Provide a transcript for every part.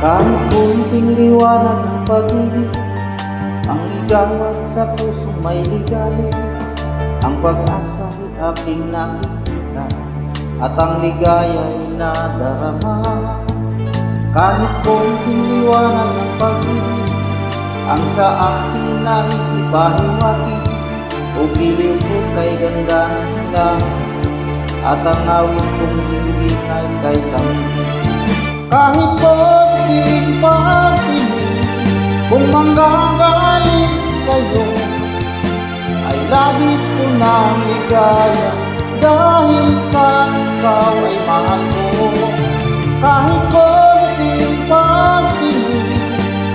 Kahit kunting liwanag ng pag-ibig ang igawat sa pusong may ligalig. Ang pag-asa'y aking nakikita at ang ligaya'y nadarama. Kahit kunting liwanag ng pag-ibig ang sa akin nakikipahiwatig. O giliw ko kay ganda ng langit at ang awit kong dinggin ay kay tamis. Kahit konting pag-ibig kung manggagaling sa'yo ay labis ko ng ligaya dahil sa ikaw ay mahal ko. Kahit konting pag-ibig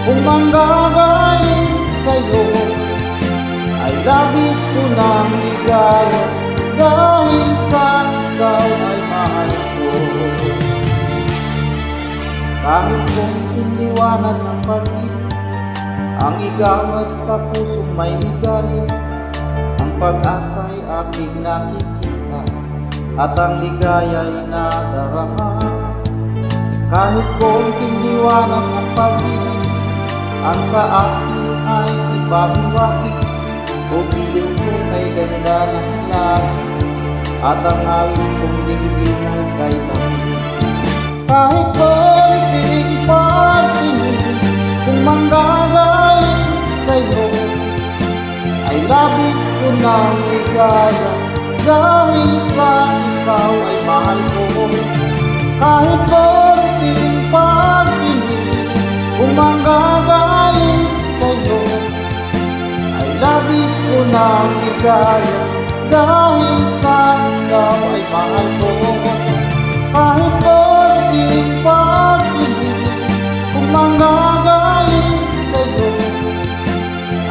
kung manggagaling sa'yo ay labis ko ng ligaya dahil sa ikaw ay mahal ko. Kahit kunting liwanag ng pag-ibig ang igawad sa pusong may ligalig. Ang pag-asa'y aking nakikita at ang ligaya'y nadarama. Kahit kunting liwanag ng pag-ibig ang sa akin ay ipahiwatig. O giliw ko kay ganda ng langit at ang awit kong dinggin ay kay tamis. Kahit konting pag-ibig kung manggagaling sa'yo ay labis ko ng ligaya dahil sa ikaw ay mahal ko. Kahit konting pag-ibig kung manggagaling sa'yo ay labis ko ng ligaya dahil sa ikaw ay mahal ko. Kahit konting pag-ibig kung manggagaling sa'yo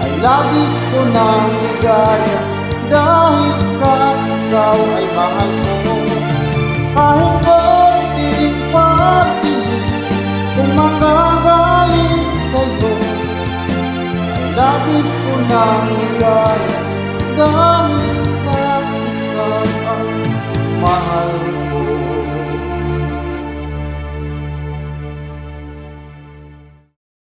ay labis ko ng ligaya dahil sa ikaw ay mahal ko. Kahit konting pag-ibig kung manggagaling sa'yo ay labis ko ng ligaya dahil sa ikaw ay mahal ko.